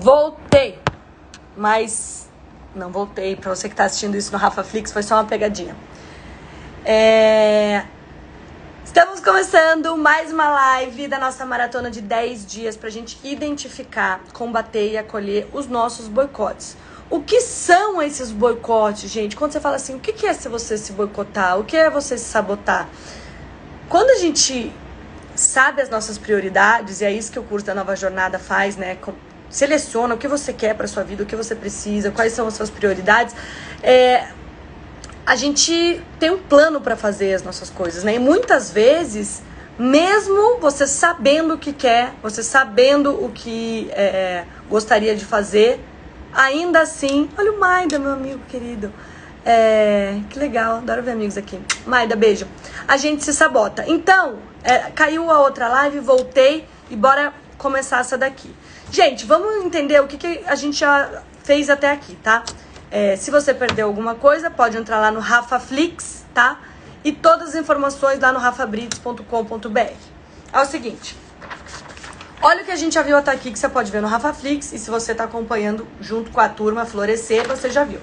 Voltei, mas não voltei. Pra você que tá assistindo isso no Rafa Flix, foi só uma pegadinha. Estamos começando mais uma live da nossa maratona de 10 dias pra gente identificar, combater e acolher os nossos boicotes. O que são esses boicotes, gente? Quando você fala assim, o que é se você se boicotar? O que é você se sabotar? Quando a gente sabe as nossas prioridades, e é isso que o curso da Nova Jornada faz, né? Seleciona o que você quer para sua vida, o que você precisa, quais são as suas prioridades. A gente tem um plano para fazer as nossas coisas, né? E muitas vezes, mesmo você sabendo o que quer, você sabendo o que gostaria de fazer, ainda assim... Olha o Maida, meu amigo querido. Que legal, adoro ver amigos aqui. Maida, beijo. A gente se sabota. Então, caiu a outra live, voltei e bora começar essa daqui. Gente, vamos entender o que a gente já fez até aqui, tá? Se você perdeu alguma coisa, pode entrar lá no Rafa Flix, tá? E todas as informações lá no rafabrits.com.br. É o seguinte, olha o que a gente já viu até aqui, que você pode ver no Rafa Flix, e se você tá acompanhando junto com a turma Florescer, você já viu.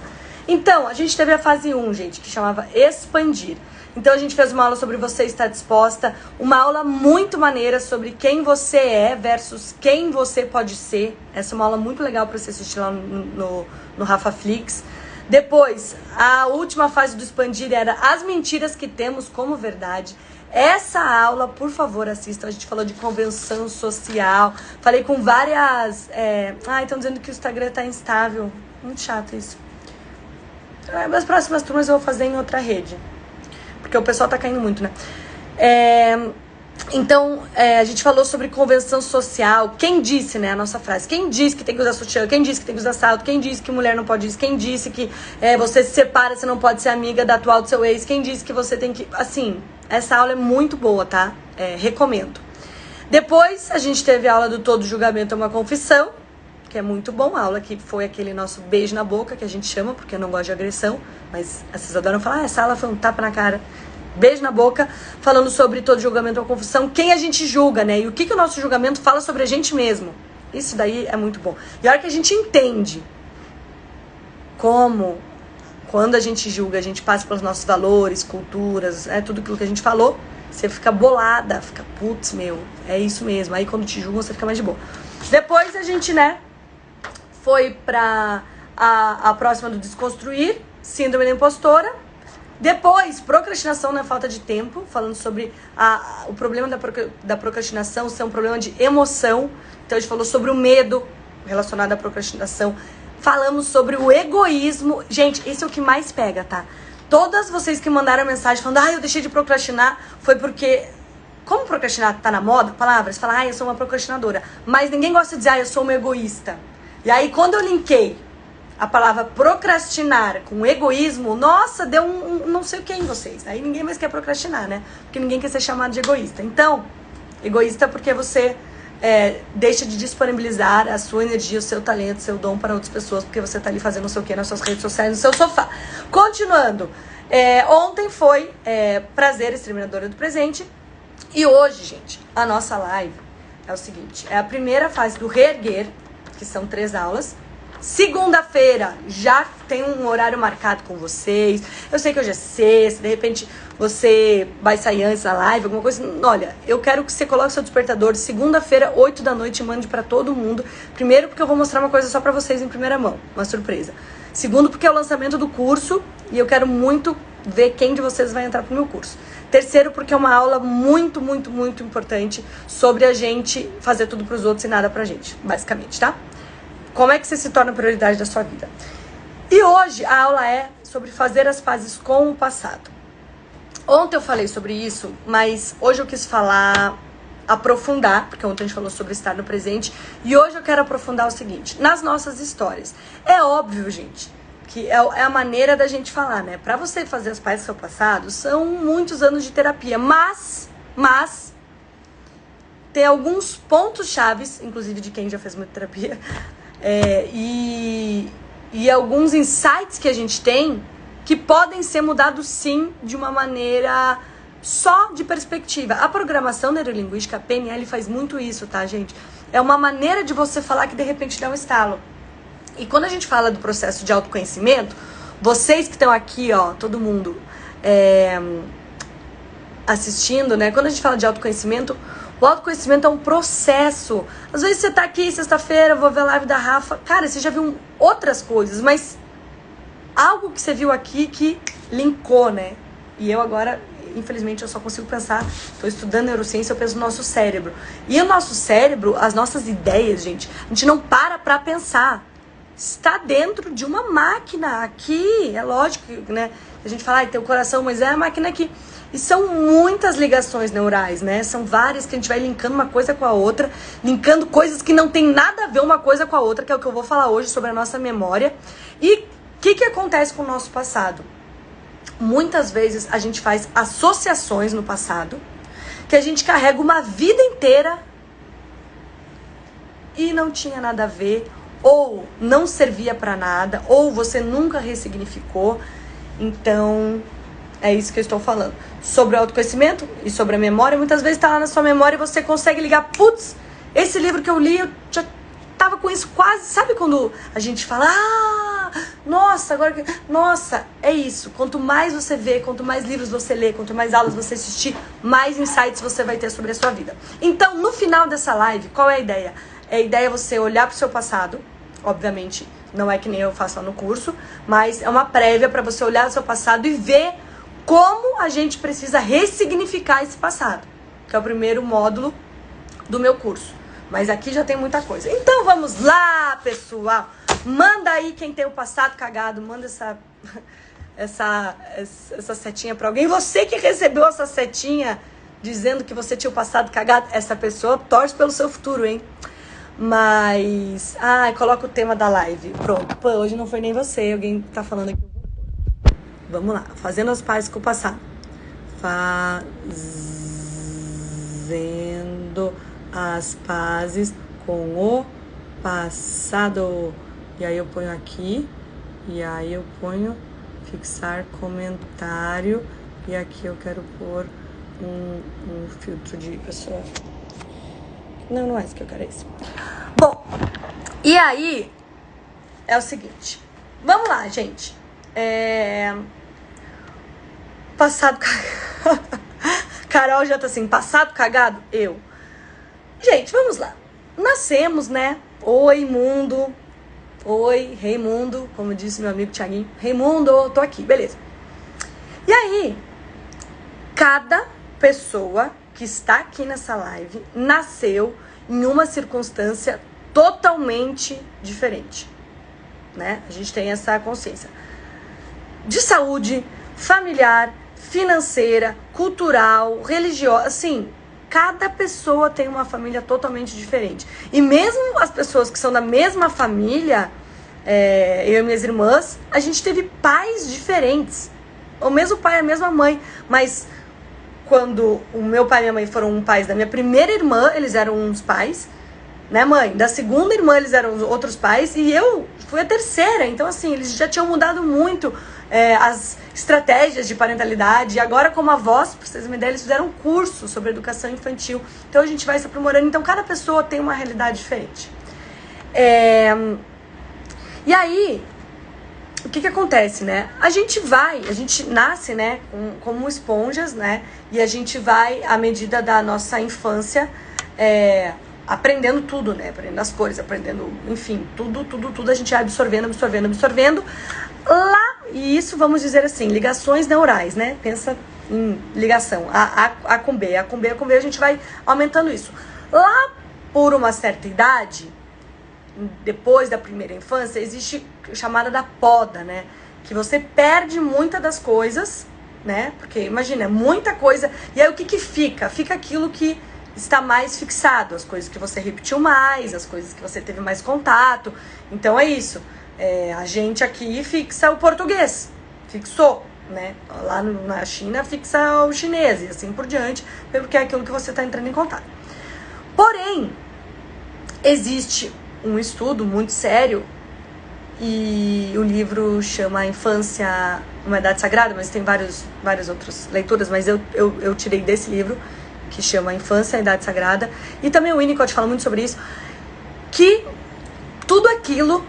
Então, a gente teve a fase 1, gente, que chamava Expandir. Então, a gente fez uma aula sobre você estar disposta, uma aula muito maneira sobre quem você é versus quem você pode ser. Essa é uma aula muito legal para você assistir lá no Rafa Flix. Depois, a última fase do Expandir era as mentiras que temos como verdade. Essa aula, por favor, assistam. A gente falou de convenção social. Falei com várias... estão dizendo que o Instagram tá instável. Muito chato isso. As próximas turmas eu vou fazer em outra rede. Porque o pessoal tá caindo muito, né? Então, a gente falou sobre convenção social. Quem disse, né, a nossa frase? Quem disse que tem que usar sutiã? Quem disse que tem que usar salto? Quem disse que mulher não pode isso? Quem disse que você se separa, você não pode ser amiga da atual do seu ex? Quem disse que você tem que... Assim, essa aula é muito boa, tá? Recomendo. Depois, a gente teve a aula do Todo Julgamento é uma Confissão, que é muito bom. A aula que foi aquele nosso beijo na boca, que a gente chama, porque eu não gosto de agressão, mas vocês adoram falar, essa aula foi um tapa na cara. Beijo na boca, falando sobre todo julgamento ou confusão, quem a gente julga, né? E o que o nosso julgamento fala sobre a gente mesmo. Isso daí é muito bom. E a hora que a gente entende como, quando a gente julga, a gente passa pelos nossos valores, culturas, tudo aquilo que a gente falou, você fica bolada, fica, putz, meu, é isso mesmo. Aí quando te julgam, você fica mais de boa. Depois a gente, né, foi pra a próxima do Desconstruir, Síndrome da Impostora. Depois, procrastinação não é falta de tempo, falando sobre o problema da procrastinação ser um problema de emoção. Então a gente falou sobre o medo relacionado à procrastinação. Falamos sobre o egoísmo. Gente, esse é o que mais pega, tá? Todas vocês que mandaram mensagem falando, eu deixei de procrastinar, foi porque... Como procrastinar tá na moda, palavras, fala, eu sou uma procrastinadora. Mas ninguém gosta de dizer, eu sou uma egoísta. E aí, quando eu linkei a palavra procrastinar com egoísmo, nossa, deu um não sei o que em vocês. Aí ninguém mais quer procrastinar, né? Porque ninguém quer ser chamado de egoísta. Então, egoísta porque você deixa de disponibilizar a sua energia, o seu talento, o seu dom para outras pessoas, porque você tá ali fazendo não sei o que nas suas redes sociais, no seu sofá. Continuando, ontem foi Prazer, Exterminadora do Presente. E hoje, gente, a nossa live é o seguinte, é a primeira fase do Reerguer, que são 3 aulas. Segunda-feira já tem um horário marcado com vocês. Eu sei que hoje é sexta, de repente você vai sair antes da live, alguma coisa. Olha, eu quero que você coloque seu despertador segunda-feira, 8 da noite, e mande pra todo mundo. Primeiro, porque eu vou mostrar uma coisa só pra vocês em primeira mão, uma surpresa. Segundo, porque é o lançamento do curso e eu quero muito ver quem de vocês vai entrar pro meu curso. Terceiro, porque é uma aula muito, muito, muito importante sobre a gente fazer tudo pros outros e nada pra gente, basicamente, tá? Como é que você se torna prioridade da sua vida? E hoje a aula é sobre fazer as pazes com o passado. Ontem eu falei sobre isso, mas hoje eu quis falar, aprofundar, porque ontem a gente falou sobre estar no presente, e hoje eu quero aprofundar o seguinte, nas nossas histórias. É óbvio, gente, que é a maneira da gente falar, né? Pra você fazer as pazes com o seu passado, são muitos anos de terapia, mas tem alguns pontos chaves, inclusive de quem já fez muita terapia, e alguns insights que a gente tem que podem ser mudados sim de uma maneira só de perspectiva. A programação neurolinguística, a PNL, faz muito isso, tá, gente? É uma maneira de você falar que de repente dá um estalo. E quando a gente fala do processo de autoconhecimento, vocês que estão aqui, ó, todo mundo assistindo, né? Quando a gente fala de autoconhecimento, o autoconhecimento é um processo. Às vezes você tá aqui, sexta-feira, vou ver a live da Rafa. Cara, você já viu outras coisas, mas algo que você viu aqui que linkou, né? E eu agora, infelizmente, eu só consigo pensar, tô estudando neurociência, eu penso no nosso cérebro. E o nosso cérebro, as nossas ideias, gente, a gente não para pra pensar. Está dentro de uma máquina aqui, é lógico, né? A gente fala, tem o coração, mas é a máquina aqui. E são muitas ligações neurais, né? São várias que a gente vai linkando uma coisa com a outra, linkando coisas que não tem nada a ver uma coisa com a outra, que é o que eu vou falar hoje sobre a nossa memória. E o que acontece com o nosso passado? Muitas vezes a gente faz associações no passado, que a gente carrega uma vida inteira e não tinha nada a ver, ou não servia pra nada, ou você nunca ressignificou. Então, é isso que eu estou falando. Sobre o autoconhecimento e sobre a memória, muitas vezes tá lá na sua memória e você consegue ligar, putz, esse livro que eu li, eu já tava com isso quase, sabe quando a gente fala, nossa, agora que... Nossa, é isso. Quanto mais você vê, quanto mais livros você lê, quanto mais aulas você assistir, mais insights você vai ter sobre a sua vida. Então, no final dessa live, qual é a ideia? A ideia é você olhar pro seu passado, obviamente, não é que nem eu faço lá no curso, mas é uma prévia para você olhar o seu passado e ver como a gente precisa ressignificar esse passado, que é o primeiro módulo do meu curso. Mas aqui já tem muita coisa. Então vamos lá, pessoal. Manda aí quem tem o passado cagado, manda essa setinha pra alguém. Você que recebeu essa setinha dizendo que você tinha o passado cagado, essa pessoa torce pelo seu futuro, hein? Mas... coloca o tema da live. Pronto. Pô, hoje não foi nem você. Alguém tá falando aqui. Vamos lá. Fazendo as pazes com o passado. Fazendo as pazes com o passado. E aí eu ponho aqui. E aí eu ponho fixar comentário. E aqui eu quero pôr um filtro de pessoa. Não é isso que eu quero, é isso. Bom, e aí é o seguinte. Vamos lá, gente. Passado cagado. Carol já tá assim, passado cagado? Eu. Gente, vamos lá. Nascemos, né? Oi, mundo. Oi, rei mundo. Como disse meu amigo Thiaguinho. Rei mundo, tô aqui, beleza. E aí, cada pessoa que está aqui nessa live nasceu em uma circunstância totalmente diferente, né? A gente tem essa consciência de saúde, familiar, financeira, cultural, religiosa, assim, cada pessoa tem uma família totalmente diferente. E mesmo as pessoas que são da mesma família, eu e minhas irmãs, a gente teve pais diferentes. O mesmo pai, a mesma mãe, mas quando o meu pai e minha mãe foram pais da minha primeira irmã, eles eram uns pais, né, mãe? Da segunda irmã, eles eram outros pais, e eu fui a terceira. Então, assim, eles já tinham mudado muito as estratégias de parentalidade. E agora, como avós, pra vocês me derem, eles fizeram um curso sobre educação infantil. Então, a gente vai se aprimorando. Então, cada pessoa tem uma realidade diferente. E aí, o que acontece, né? A gente nasce, né, como esponjas, né? E a gente vai, à medida da nossa infância, aprendendo tudo, né? Aprendendo as cores, aprendendo, enfim, tudo a gente vai absorvendo. Lá, e isso, vamos dizer assim, ligações neurais, né? Pensa em ligação, A com B, A com B, A com B, a gente vai aumentando isso. Lá, por uma certa idade, depois da primeira infância, existe a chamada da poda, né? Que você perde muitas das coisas, né? Porque, imagina, muita coisa. E aí, o que fica? Fica aquilo que está mais fixado. As coisas que você repetiu mais, as coisas que você teve mais contato. Então, é isso. A gente aqui fixa o português. Fixou, né? Lá na China, fixa o chinês e assim por diante. Porque é aquilo que você está entrando em contato. Porém, existe um estudo muito sério E o livro chama A Infância, uma Idade Sagrada, mas tem várias outras leituras, mas eu tirei desse livro, que chama A Infância, a Idade Sagrada. E também o Winnicott fala muito sobre isso, que tudo aquilo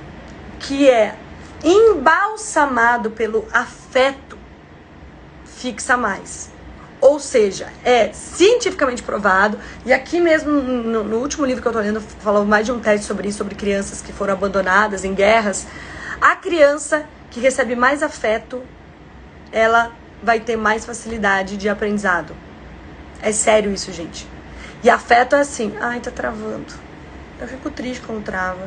que é embalsamado pelo afeto fixa mais. Ou seja, é cientificamente provado, e aqui mesmo no último livro que eu tô lendo, falou mais de um teste sobre isso, sobre crianças que foram abandonadas em guerras. A criança que recebe mais afeto, ela vai ter mais facilidade de aprendizado. É sério isso, gente. E afeto é assim, ai, tá travando. Eu fico triste quando trava.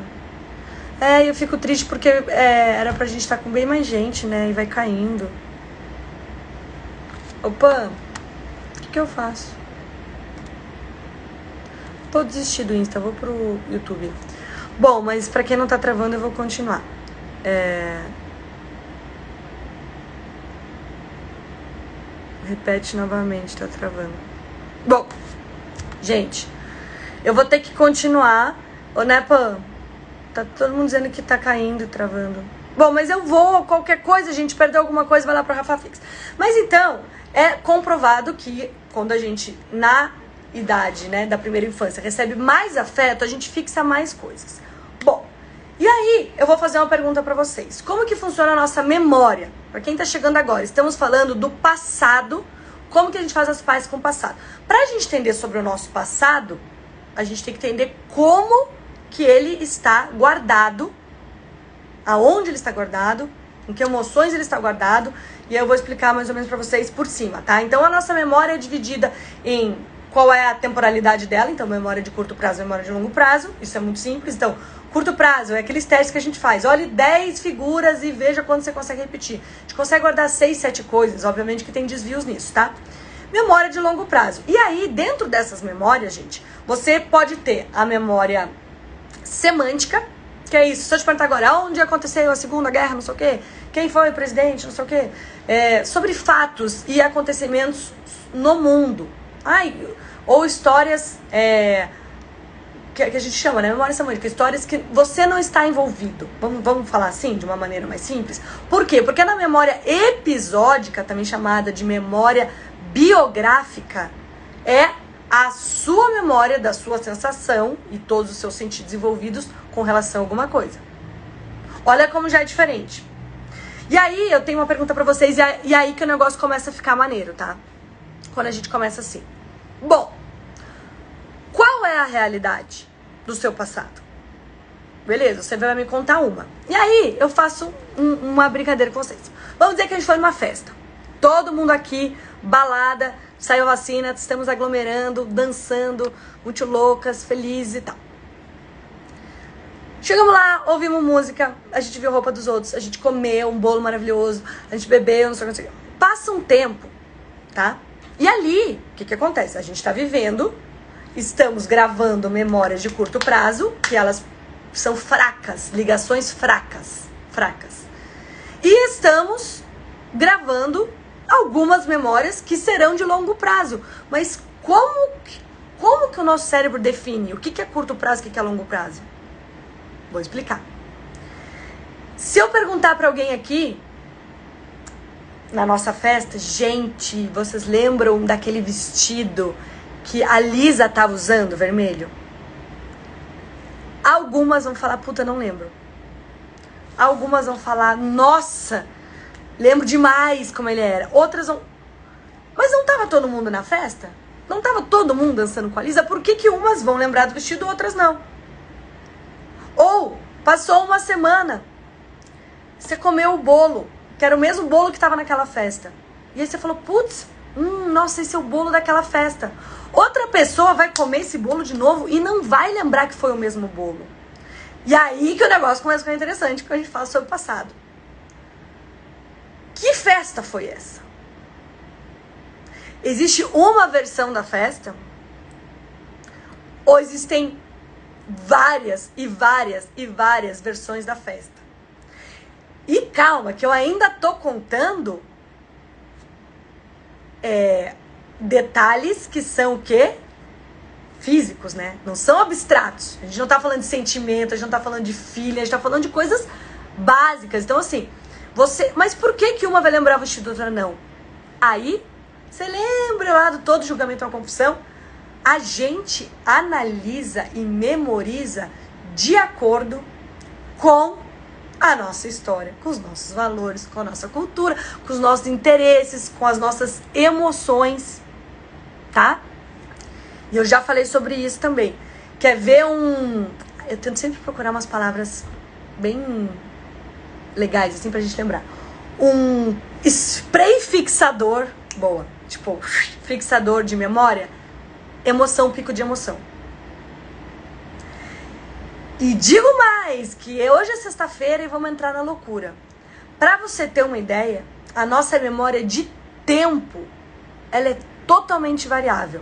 Eu fico triste porque era pra gente estar com bem mais gente, né? E vai caindo. Opa, o que eu faço? Vou desistir do Insta, vou pro YouTube. Bom, mas pra quem não tá travando, eu vou continuar. Repete novamente, tá travando. Bom, gente, eu vou ter que continuar. Ô, né, Pam? Tá todo mundo dizendo que tá caindo e travando. Bom, mas eu vou, qualquer coisa, a gente perdeu alguma coisa, vai lá pro Rafa Fix. Mas então, é comprovado que quando a gente, na idade, né, da primeira infância, recebe mais afeto, a gente fixa mais coisas. Bom, e aí eu vou fazer uma pergunta pra vocês. Como que funciona a nossa memória? Pra quem tá chegando agora, estamos falando do passado, como que a gente faz as pazes com o passado. Pra gente entender sobre o nosso passado, a gente tem que entender como que ele está guardado, aonde ele está guardado, em que emoções ele está guardado, e eu vou explicar mais ou menos pra vocês por cima, tá? Então a nossa memória é dividida em qual é a temporalidade dela, então memória de curto prazo e memória de longo prazo, isso é muito simples. Então, curto prazo é aqueles testes que a gente faz, olhe 10 figuras e veja quando você consegue repetir. A gente consegue guardar 6, 7 coisas, obviamente que tem desvios nisso, tá? Memória de longo prazo. E aí, dentro dessas memórias, gente, você pode ter a memória semântica, que é isso, se eu te perguntar agora, onde aconteceu a Segunda Guerra, não sei o quê, quem foi o presidente, não sei o quê, sobre fatos e acontecimentos no mundo. Ou histórias que a gente chama, né, memória semântica, histórias que você não está envolvido. Vamos falar assim, de uma maneira mais simples? Por quê? Porque na memória episódica, também chamada de memória biográfica, é a sua memória da sua sensação e todos os seus sentidos envolvidos com relação a alguma coisa. Olha como já é diferente. E aí eu tenho uma pergunta pra vocês, e aí que o negócio começa a ficar maneiro, tá? Quando a gente começa assim. Bom, qual é a realidade do seu passado? Beleza, você vai me contar uma. E aí eu faço uma brincadeira com vocês. Vamos dizer que a gente foi numa festa. Todo mundo aqui, balada, saiu a vacina, estamos aglomerando, dançando, muito loucas, felizes e tal. Chegamos lá, ouvimos música, a gente viu a roupa dos outros, a gente comeu um bolo maravilhoso, a gente bebeu, não sei o que. Passa um tempo, tá? E ali, o que acontece? A gente tá vivendo, estamos gravando memórias de curto prazo, que elas são fracas, ligações fracas. E estamos gravando algumas memórias que serão de longo prazo. Mas como que o nosso cérebro define o que é curto prazo e o que é longo prazo? Vou explicar. Se eu perguntar pra alguém aqui, na nossa festa, gente, vocês lembram daquele vestido que a Lisa tava usando, vermelho? Algumas vão falar, puta, não lembro. Algumas vão falar, nossa, lembro demais como ele era. Outras vão... Mas não tava todo mundo na festa? Não tava todo mundo dançando com a Lisa? Por que umas vão lembrar do vestido e outras não? Ou, passou uma semana, você comeu o bolo, que era o mesmo bolo que tava naquela festa. E aí você falou, putz, nossa, esse é o bolo daquela festa. Outra pessoa vai comer esse bolo de novo e não vai lembrar que foi o mesmo bolo. E aí que o negócio começa a ficar interessante, quando a gente fala sobre o passado. Que festa foi essa? Existe uma versão da festa? Ou existem várias versões da festa? E calma, que eu ainda tô contando detalhes que são o quê? Físicos, né? Não são abstratos. A gente não tá falando de sentimento, a gente não tá falando de filha, a gente tá falando de coisas básicas. Então, assim, mas por que uma vai lembrar vestido e outra não? Aí, você lembra lá do todo julgamento ou confissão? A gente analisa e memoriza de acordo com a nossa história, com os nossos valores, com a nossa cultura, com os nossos interesses, com as nossas emoções, tá? E eu já falei sobre isso também. Quer ver eu tento sempre procurar umas palavras bem legais, assim, pra gente lembrar. Um spray fixador, boa, tipo, fixador de memória, emoção, pico de emoção. E digo mais, que hoje é sexta-feira e vamos entrar na loucura. Pra você ter uma ideia, a nossa memória de tempo, ela é totalmente variável.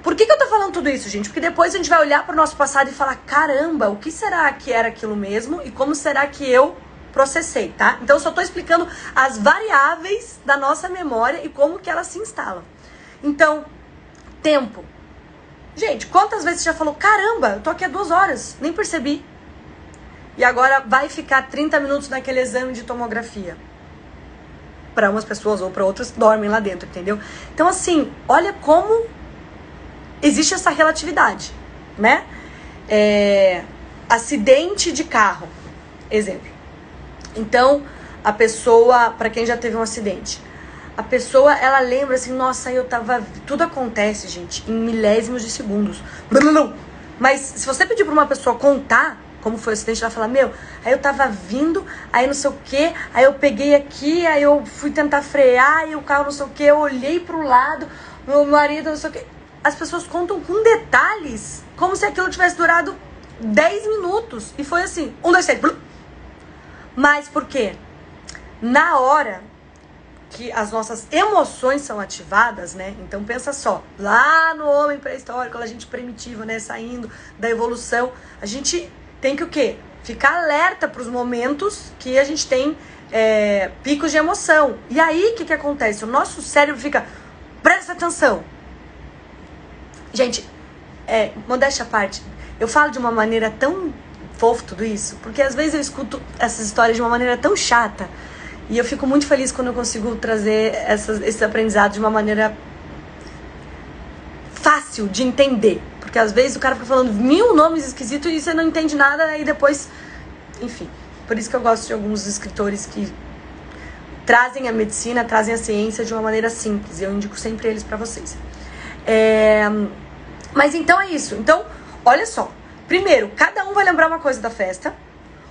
Por que eu tô falando tudo isso, gente? Porque depois a gente vai olhar pro nosso passado e falar, caramba, o que será que era aquilo mesmo e como será que eu processei, tá? Então eu só tô explicando as variáveis da nossa memória e como que elas se instalam. Então, tempo. Gente, quantas vezes você já falou, caramba, eu tô aqui há 2 horas, nem percebi. E agora vai ficar 30 minutos naquele exame de tomografia. Para umas pessoas ou para outras dormem lá dentro, entendeu? Então, assim, olha como existe essa relatividade, né? Acidente de carro, exemplo. Então, a pessoa, para quem já teve um acidente, a pessoa, ela lembra assim, nossa, eu tava... Tudo acontece, gente, em milésimos de segundos. Mas se você pedir pra uma pessoa contar como foi o acidente, ela fala, meu, aí eu tava vindo, aí não sei o que, aí eu peguei aqui, aí eu fui tentar frear, e o carro não sei o que, eu olhei pro lado, meu marido não sei o que. As pessoas contam com detalhes, como se aquilo tivesse durado 10 minutos. E foi assim, 1, 2, 3. Mas por quê? Na hora que as nossas emoções são ativadas, né? Então pensa só, lá no homem pré-histórico, a gente primitivo, né? Saindo da evolução, a gente tem que o quê? Ficar alerta para os momentos que a gente tem picos de emoção. E aí, o que acontece? O nosso cérebro fica, presta atenção. Gente, modéstia à parte, eu falo de uma maneira tão fofa tudo isso, porque às vezes eu escuto essas histórias de uma maneira tão chata, e eu fico muito feliz quando eu consigo trazer esses aprendizados de uma maneira fácil de entender. Porque às vezes o cara fica falando 1000 nomes esquisitos e você não entende nada, e depois... Enfim, por isso que eu gosto de alguns escritores que trazem a medicina, trazem a ciência de uma maneira simples. E eu indico sempre eles pra vocês. Mas então é isso. Então, olha só. Primeiro, cada um vai lembrar uma coisa da festa.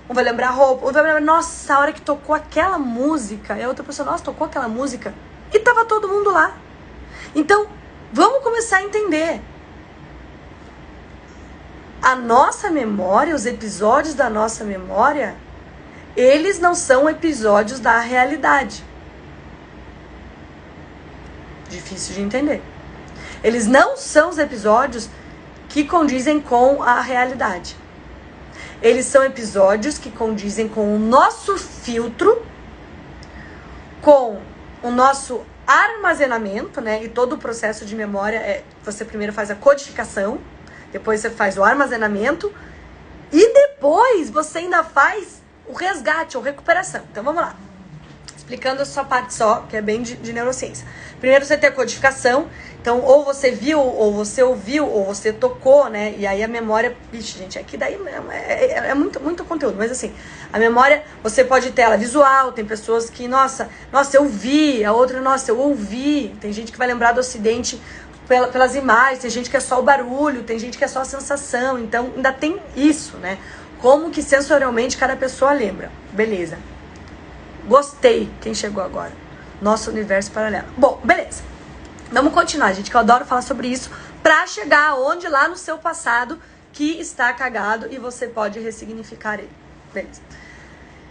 Um vai lembrar a roupa, um vai lembrar, nossa, a hora que tocou aquela música. E a outra pessoa, nossa, tocou aquela música. E tava todo mundo lá. Então, vamos começar a entender. A nossa memória, os episódios da nossa memória, eles não são episódios da realidade. Difícil de entender. Eles não são os episódios que condizem com a realidade. Eles são episódios que condizem com o nosso filtro, com o nosso armazenamento, né? E todo o processo de memória, você primeiro faz a codificação, depois você faz o armazenamento e depois você ainda faz o resgate ou recuperação. Então vamos lá. Explicando a sua parte só, que é bem de neurociência. Primeiro você tem a codificação. Então, ou você viu, ou você ouviu, ou você tocou, né? E aí a memória... Ixi, gente, aqui daí é muito conteúdo. Mas assim, a memória, você pode ter ela visual. Tem pessoas que, nossa, eu vi. A outra, nossa, eu ouvi. Tem gente que vai lembrar do acidente pelas imagens. Tem gente que é só o barulho. Tem gente que é só a sensação. Então, ainda tem isso, né? Como que sensorialmente cada pessoa lembra. Beleza. Gostei. Quem chegou agora? Nosso universo paralelo. Bom, beleza. Vamos continuar, gente, que eu adoro falar sobre isso, pra chegar aonde lá no seu passado que está cagado e você pode ressignificar ele. Beleza.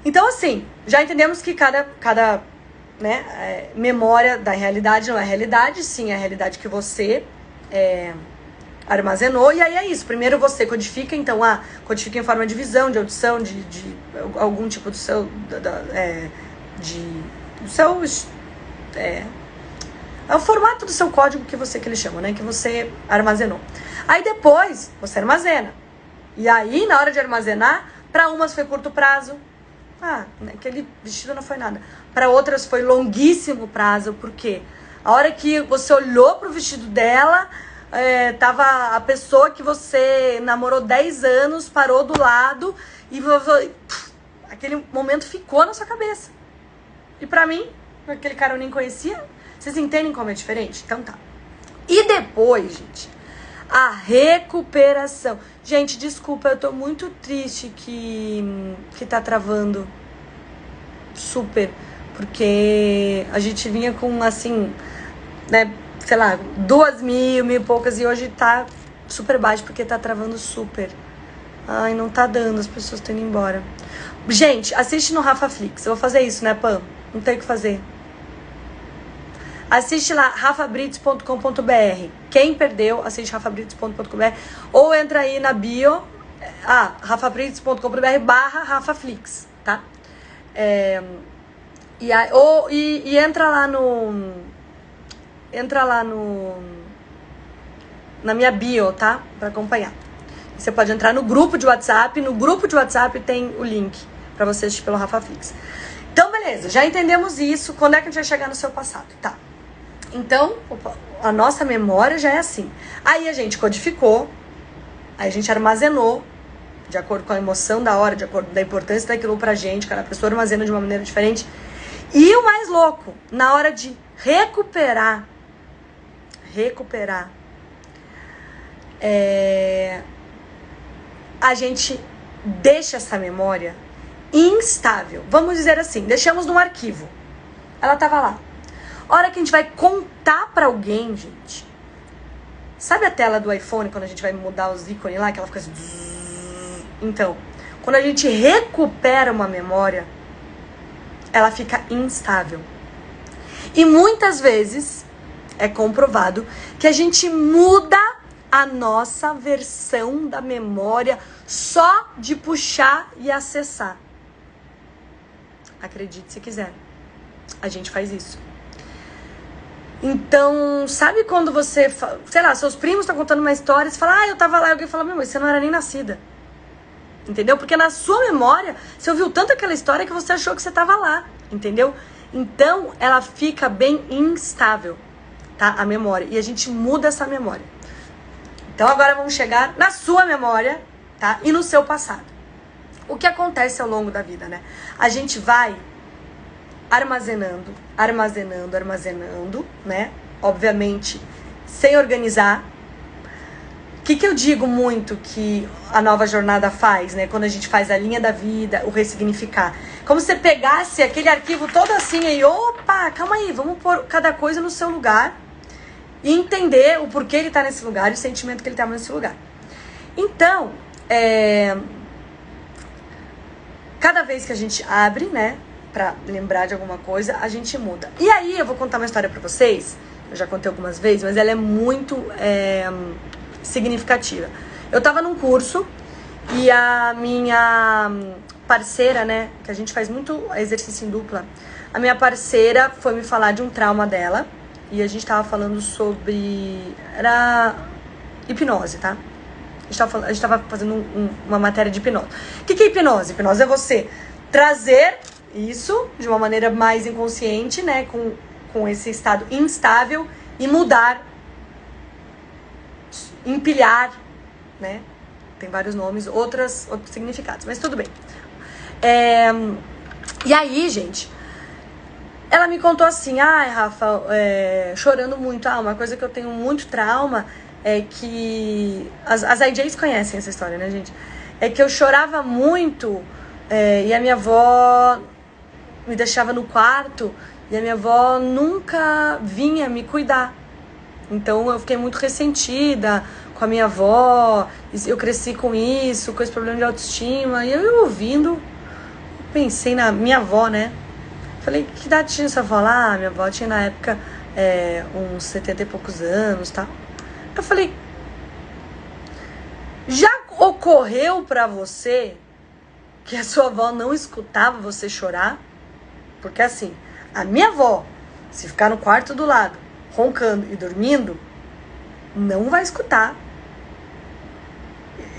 Então, assim, já entendemos que cada né, memória da realidade não é realidade, sim, é a realidade que você armazenou. E aí é isso. Primeiro você codifica, então, codifica em forma de visão, de audição, de algum tipo do seu... É o formato do seu código que eles chamam, né? Que você armazenou. Aí depois, você armazena. E aí, na hora de armazenar, para umas foi curto prazo, aquele vestido não foi nada. Para outras foi longuíssimo prazo, porque a hora que você olhou pro vestido dela, tava a pessoa que você namorou 10 anos, parou do lado e aquele momento ficou na sua cabeça. E pra mim, aquele cara eu nem conhecia. Vocês entendem como é diferente? Então tá. E depois, gente, a recuperação. Gente, desculpa, eu tô muito triste que tá travando super, porque a gente vinha com, assim, né, sei lá, 2.000, 1.000 e poucas, e hoje tá super baixo, porque tá travando super. Ai, não tá dando, as pessoas estão indo embora. Gente, assiste no RafaFlix. Eu vou fazer isso, né, Pam? Não tem o que fazer. Assiste lá, rafabrits.com.br. Quem perdeu, assiste rafabrits.com.br. Ou entra aí na bio, rafabrits.com.br/RafaFlix, tá? E entra lá no... na minha bio, tá? Pra acompanhar. Você pode entrar no grupo de WhatsApp. No grupo de WhatsApp tem o link pra você assistir pelo RafaFlix. Então, beleza. Já entendemos isso. Quando é que a gente vai chegar no seu passado? Tá. Então, a nossa memória já é assim. Aí a gente codificou. Aí a gente armazenou. De acordo com a emoção da hora. De acordo com a importância daquilo pra gente. Cada pessoa armazena de uma maneira diferente. E o mais louco. Na hora de recuperar. A gente deixa essa memória instável. Vamos dizer assim, deixamos num arquivo. Ela tava lá. A hora que a gente vai contar pra alguém, gente. Sabe a tela do iPhone, quando a gente vai mudar os ícones lá, que ela fica assim... Então, quando a gente recupera uma memória, ela fica instável. E muitas vezes é comprovado que a gente muda a nossa versão da memória só de puxar e acessar. Acredite se quiser. A gente faz isso. Então, sabe quando você... Sei lá, seus primos estão contando uma história e você fala, eu tava lá. E alguém fala, meu, você não era nem nascida. Entendeu? Porque na sua memória, você ouviu tanto aquela história que você achou que você tava lá. Entendeu? Então, ela fica bem instável, tá? A memória. E a gente muda essa memória. Então, agora vamos chegar na sua memória, tá? E no seu passado. O que acontece ao longo da vida, né? A gente vai armazenando, né? Obviamente, sem organizar. O que eu digo muito que a nova jornada faz, né? Quando a gente faz a linha da vida, o ressignificar. Como se você pegasse aquele arquivo todo assim aí, opa, calma aí, vamos pôr cada coisa no seu lugar e entender o porquê ele tá nesse lugar e o sentimento que ele tá nesse lugar. Então, cada vez que a gente abre, né, pra lembrar de alguma coisa, a gente muda. E aí eu vou contar uma história pra vocês, eu já contei algumas vezes, mas ela é muito significativa. Eu tava num curso e a minha parceira, né, que a gente faz muito exercício em dupla, a minha parceira foi me falar de um trauma dela e a gente tava falando sobre... Era hipnose, tá? A gente tava fazendo uma matéria de hipnose. O que é hipnose? Hipnose é você trazer isso de uma maneira mais inconsciente, né, com esse estado instável e mudar, empilhar, né? Tem vários nomes, outros significados, mas tudo bem. E aí, gente, ela me contou assim, Rafa, chorando muito, uma coisa que eu tenho muito trauma é que... As IJs conhecem essa história, né, gente? É que eu chorava muito e a minha avó me deixava no quarto e a minha avó nunca vinha me cuidar. Então eu fiquei muito ressentida com a minha avó, eu cresci com isso, com esse problema de autoestima. E eu ouvindo, pensei na minha avó, né? Falei, que idade tinha essa avó lá? Minha avó tinha na época uns 70 e poucos anos, tá? Eu falei, já ocorreu pra você que a sua avó não escutava você chorar? Porque assim, a minha avó, se ficar no quarto do lado, roncando e dormindo, não vai escutar.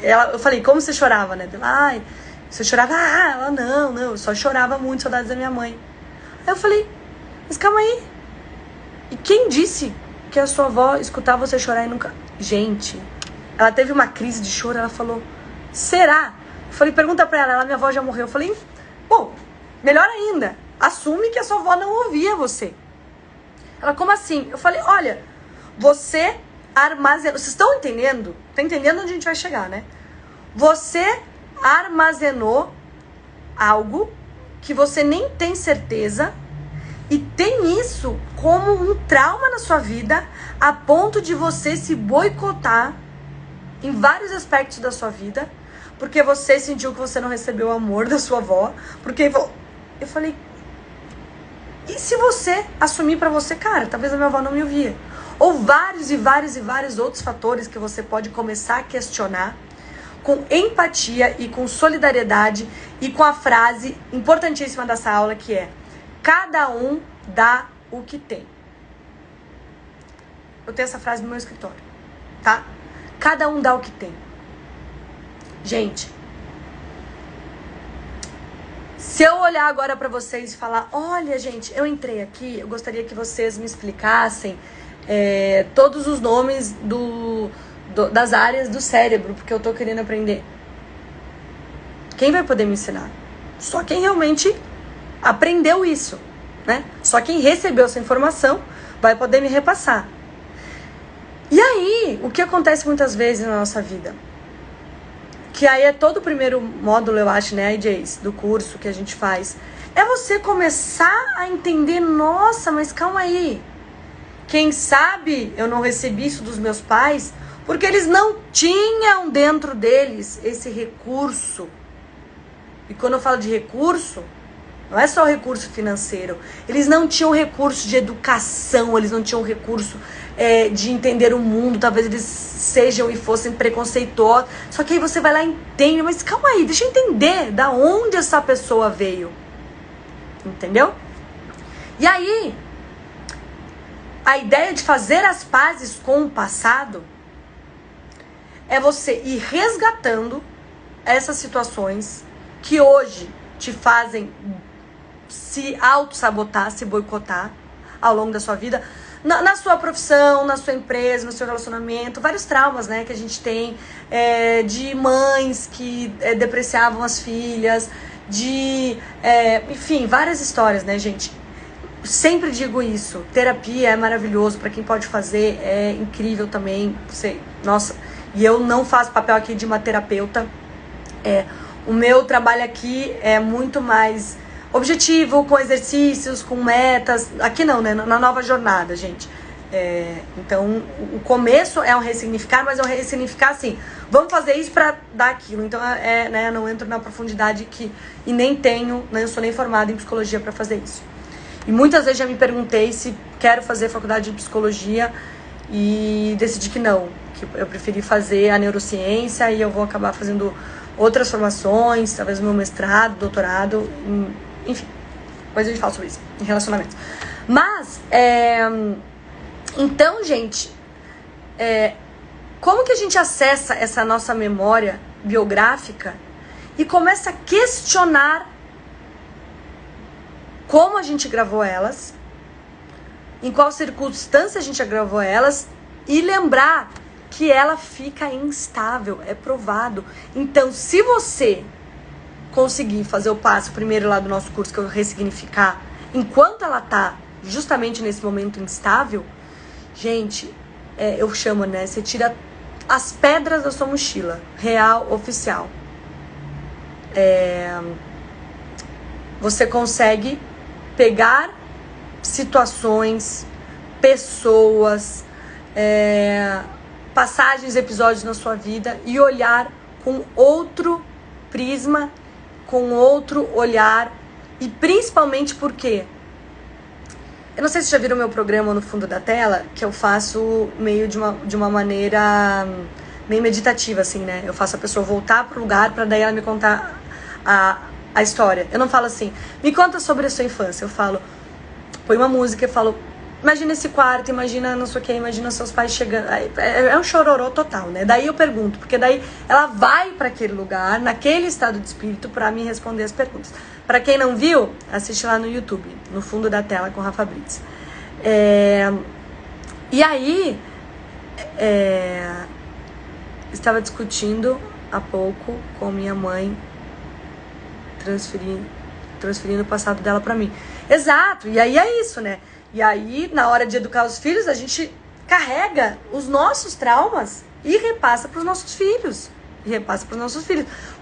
Eu falei, como você chorava, né? Você chorava? Ah, ela não, eu só chorava muito, saudades da minha mãe. Aí eu falei, mas calma aí. E quem disse que a sua avó escutava você chorar e nunca... Gente, ela teve uma crise de choro, ela falou, será? Eu falei, pergunta pra ela, minha avó já morreu. Eu falei, bom, melhor ainda, assume que a sua avó não ouvia você. Ela, como assim? Eu falei, olha, você armazenou... Vocês estão entendendo? Tá entendendo onde a gente vai chegar, né? Você armazenou algo que você nem tem certeza e tem isso como um trauma na sua vida a ponto de você se boicotar em vários aspectos da sua vida porque você sentiu que você não recebeu o amor da sua avó, porque eu falei, e se você assumir pra você, cara, talvez a minha avó não me ouvia, ou vários e vários outros fatores que você pode começar a questionar com empatia e com solidariedade e com a frase importantíssima dessa aula que é: cada um dá o que tem. Eu tenho essa frase no meu escritório, tá? Cada um dá o que tem. Gente, se eu olhar agora pra vocês e falar, olha, gente, eu entrei aqui, eu gostaria que vocês me explicassem todos os nomes das áreas do cérebro, porque eu tô querendo aprender. Quem vai poder me ensinar? Só quem realmente aprendeu isso, né? Só quem recebeu essa informação vai poder me repassar. E aí, o que acontece muitas vezes na nossa vida? Que aí é todo o primeiro módulo, eu acho, né, IJs, do curso que a gente faz. É você começar a entender, nossa, mas calma aí. Quem sabe eu não recebi isso dos meus pais porque eles não tinham dentro deles esse recurso. E quando eu falo de recurso, não é só o recurso financeiro. Eles não tinham recurso de educação, eles não tinham recurso de entender o mundo. Talvez eles sejam e fossem preconceituosos. Só que aí você vai lá e entende. Mas calma aí, deixa eu entender da onde essa pessoa veio. Entendeu? E aí, a ideia de fazer as pazes com o passado é você ir resgatando essas situações que hoje te fazem se auto-sabotar, se boicotar ao longo da sua vida, na sua profissão, na sua empresa, no seu relacionamento, vários traumas, né, que a gente tem, de mães que depreciavam as filhas, enfim, várias histórias, né, gente. Sempre digo isso, terapia é maravilhoso, pra quem pode fazer, é incrível também, nossa, e eu não faço papel aqui de uma terapeuta, o meu trabalho aqui é muito mais objetivo, com exercícios, com metas. Aqui não, né? Na nova jornada, gente. Então, o começo é um ressignificar, mas é um ressignificar assim, vamos fazer isso pra dar aquilo. Então, né, não entro na profundidade e nem tenho, né, eu sou nem formada em psicologia pra fazer isso. E muitas vezes já me perguntei se quero fazer faculdade de psicologia e decidi que não, que eu preferi fazer a neurociência e eu vou acabar fazendo outras formações, talvez o meu mestrado, doutorado, enfim, depois a gente fala sobre isso, em relacionamentos. Mas, então, gente, como que a gente acessa essa nossa memória biográfica e começa a questionar como a gente gravou elas, em qual circunstância a gente gravou elas e lembrar que ela fica instável, é provado. Então, se você conseguir fazer o passo primeiro lá do nosso curso, que é o ressignificar, enquanto ela tá justamente nesse momento instável, gente, eu chamo, né? Você tira as pedras da sua mochila, real, oficial. Você consegue pegar situações, pessoas, passagens, episódios na sua vida e olhar com outro prisma, com outro olhar, e principalmente porque eu não sei se já viram meu programa no fundo da tela, que eu faço meio de uma maneira meio meditativa, assim, né? Eu faço a pessoa voltar pro lugar pra daí ela me contar a história. Eu não falo assim, me conta sobre a sua infância. Eu falo, põe uma música e falo, Imagina esse quarto, imagina não sei o que, imagina seus pais chegando. É um chororô total, né? Daí eu pergunto, porque daí ela vai pra aquele lugar, naquele estado de espírito, pra me responder as perguntas. Pra quem não viu, assiste lá no YouTube, no fundo da tela com Rafa Brits. E aí, estava discutindo há pouco com minha mãe, transferindo o passado dela pra mim. Exato, e aí é isso, né? E aí, na hora de educar os filhos, a gente carrega os nossos traumas e repassa pros nossos filhos.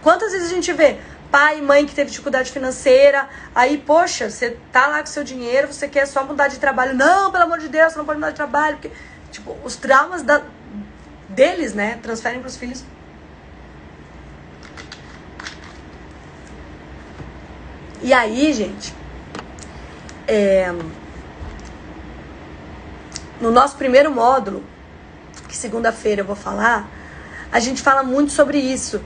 Quantas vezes a gente vê pai e mãe que teve dificuldade financeira, aí, poxa, você tá lá com seu dinheiro, você quer só mudar de trabalho. Não, pelo amor de Deus, você não pode mudar de trabalho. Porque, tipo, os traumas deles, né, transferem pros filhos. E aí, gente, no nosso primeiro módulo, que segunda-feira eu vou falar, a gente fala muito sobre isso.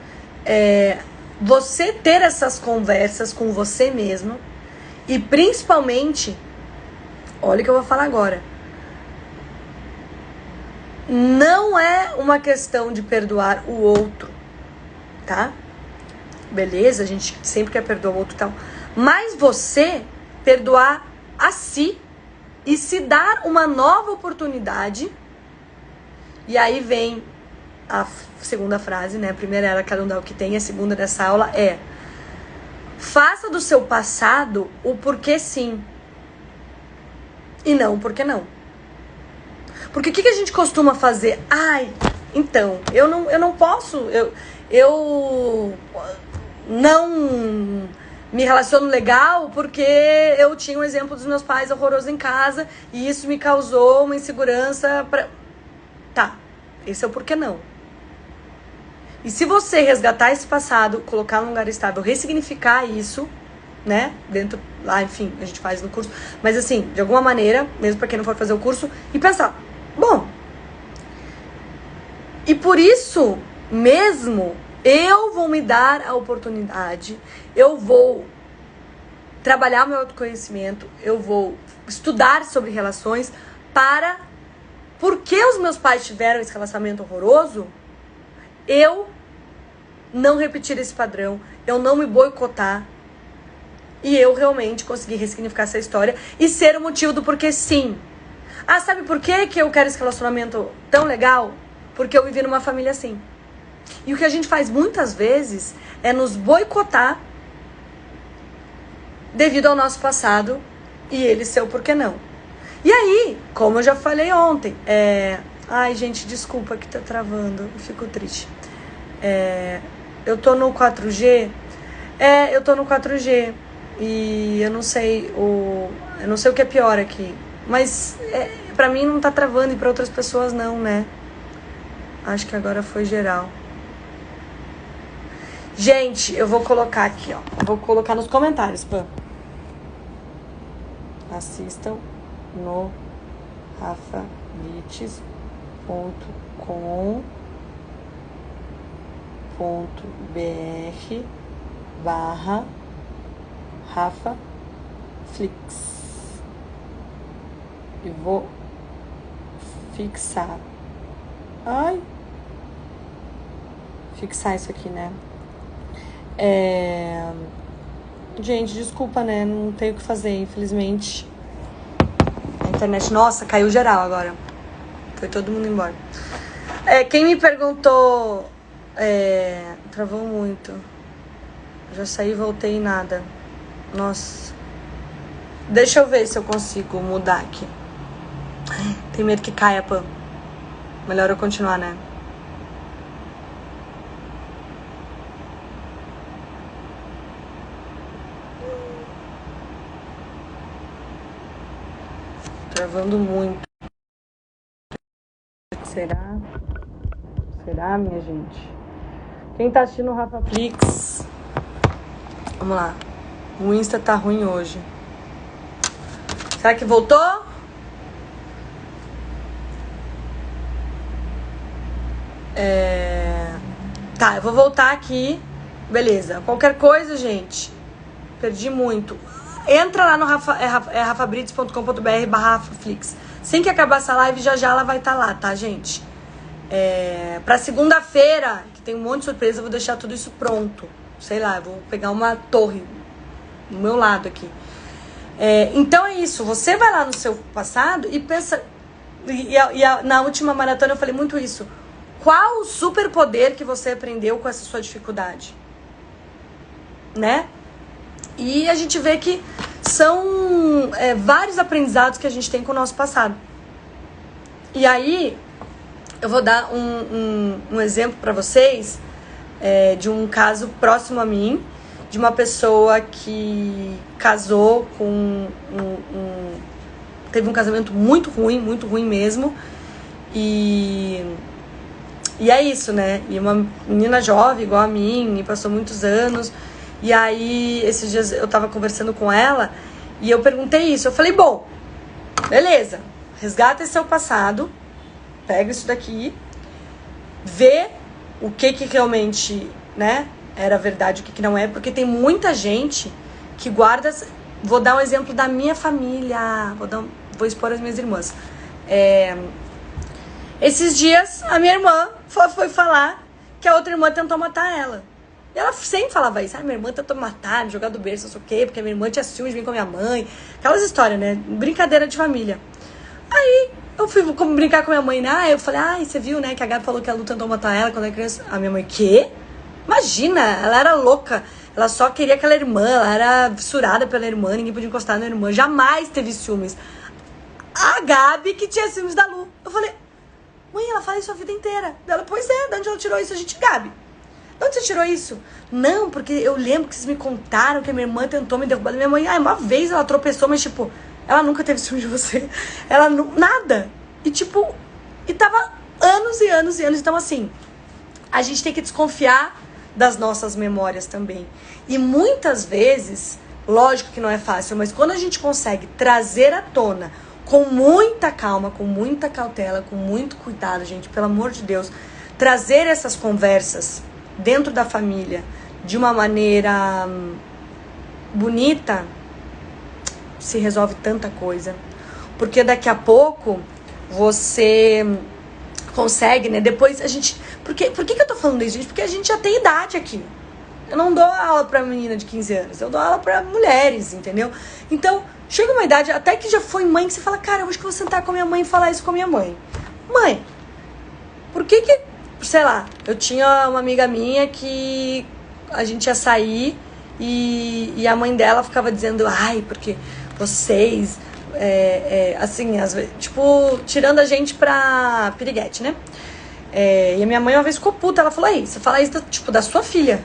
Você ter essas conversas com você mesmo e principalmente, olha o que eu vou falar agora, não é uma questão de perdoar o outro, tá? Beleza, a gente sempre quer perdoar o outro e tal, mas você perdoar a si e se dar uma nova oportunidade. E aí vem a segunda frase, né? A primeira era cada um dá o que tem, a segunda dessa aula é: faça do seu passado o porquê sim e não o porquê não. Porque o que a gente costuma fazer? Ai, então, eu não posso, eu não me relaciono legal porque eu tinha um exemplo dos meus pais horroroso em casa e isso me causou uma insegurança Tá, esse é o porquê não. E se você resgatar esse passado, colocar num lugar estável, ressignificar isso, né, dentro, lá, enfim, a gente faz no curso, mas assim, de alguma maneira, mesmo pra quem não for fazer o curso, e pensar, bom, e por isso mesmo, eu vou me dar a oportunidade, eu vou trabalhar meu autoconhecimento, eu vou estudar sobre relações para, porque os meus pais tiveram esse relacionamento horroroso, eu não repetir esse padrão, eu não me boicotar e eu realmente conseguir ressignificar essa história e ser o motivo do porquê sim. Ah, sabe por que eu quero esse relacionamento tão legal? Porque eu vivi numa família assim. E o que a gente faz muitas vezes é nos boicotar devido ao nosso passado e ele ser o porquê não. E aí, como eu já falei ontem, ai, gente, desculpa que tá travando, eu fico triste. Eu tô no 4G, eu tô no 4G e eu não sei o que é pior aqui, mas pra mim não tá travando e pra outras pessoas não, né? Acho que agora foi geral. Gente, eu vou colocar aqui, ó, vou colocar nos comentários, Pan. Assistam no rafabits.com.br/RafaFlix e vou fixar isso aqui, né? Gente, desculpa, né? Não tenho o que fazer, infelizmente. A internet, nossa, caiu geral agora. Foi todo mundo embora. Quem me perguntou... travou muito. Já saí e voltei e nada. Nossa. Deixa eu ver se eu consigo mudar aqui. Tem medo que caia, Pan. Melhor eu continuar, né? Travando muito. Será? Será, minha gente? Quem tá assistindo o RafaFlix? Vamos lá. O Insta tá ruim hoje. Será que voltou? Tá, eu vou voltar aqui. Beleza. Qualquer coisa, gente. Perdi muito. entra lá no rafabrites.com.br/rafaflix. Assim que acabar essa live, já ela vai estar lá, tá, gente? Pra segunda-feira, que tem um monte de surpresa, eu vou deixar tudo isso pronto. Sei lá, eu vou pegar uma torre do meu lado aqui. Então é isso, você vai lá no seu passado e pensa... na última maratona eu falei muito isso. Qual o superpoder que você aprendeu com essa sua dificuldade? Né? E a gente vê que são vários aprendizados que a gente tem com o nosso passado. E aí, eu vou dar um exemplo para vocês de um caso próximo a mim, de uma pessoa que casou com teve um casamento muito ruim mesmo. E é isso, né? E uma menina jovem, igual a mim, e passou muitos anos. E aí, esses dias eu tava conversando com ela e eu perguntei isso. Eu falei, bom, beleza, resgata esse seu passado, pega isso daqui, vê o que realmente, né, era verdade, o que não é, porque tem muita gente que guarda... Vou dar um exemplo da minha família, vou expor as minhas irmãs. Esses dias, a minha irmã foi falar que a outra irmã tentou matar ela. E ela sempre falava isso. Minha irmã tentou me matar, me jogar do berço, não sei o quê, porque a minha irmã tinha ciúme de vir com a minha mãe. Aquelas histórias, né? Brincadeira de família. Aí, eu fui brincar com a minha mãe, né? Eu falei, você viu, né? Que a Gabi falou que a Lu tentou matar ela quando era criança. A minha mãe, quê? Imagina, ela era louca. Ela só queria aquela irmã, ela era fissurada pela irmã, ninguém podia encostar na irmã. Jamais teve ciúmes. A Gabi que tinha ciúmes da Lu. Eu falei, mãe, ela fala isso a vida inteira. Ela, pois de onde ela tirou isso? A gente, Gabi, de onde você tirou isso? Não, porque eu lembro que vocês me contaram que a minha irmã tentou me derrubar. Minha mãe, uma vez ela tropeçou, mas tipo, ela nunca teve ciúme de você. Ela, nada. E tipo, e tava anos e anos e anos. Então assim, a gente tem que desconfiar das nossas memórias também. E muitas vezes, lógico que não é fácil, mas quando a gente consegue trazer à tona com muita calma, com muita cautela, com muito cuidado, gente, pelo amor de Deus, trazer essas conversas dentro da família de uma maneira bonita, se resolve tanta coisa. Porque daqui a pouco você consegue, né? Depois a gente... Por que eu tô falando isso, gente? Porque a gente já tem idade aqui. Eu não dou aula pra menina de 15 anos, eu dou aula pra mulheres, entendeu? Então, chega uma idade, até que já foi mãe, que você fala, cara, eu acho que eu vou sentar com a minha mãe e falar isso com a minha mãe. Mãe, por que, sei lá, eu tinha uma amiga minha que a gente ia sair e a mãe dela ficava dizendo, porque vocês, assim, às vezes, tipo, tirando a gente pra piriguete, né? E a minha mãe uma vez ficou puta, ela falou, você fala isso da sua filha,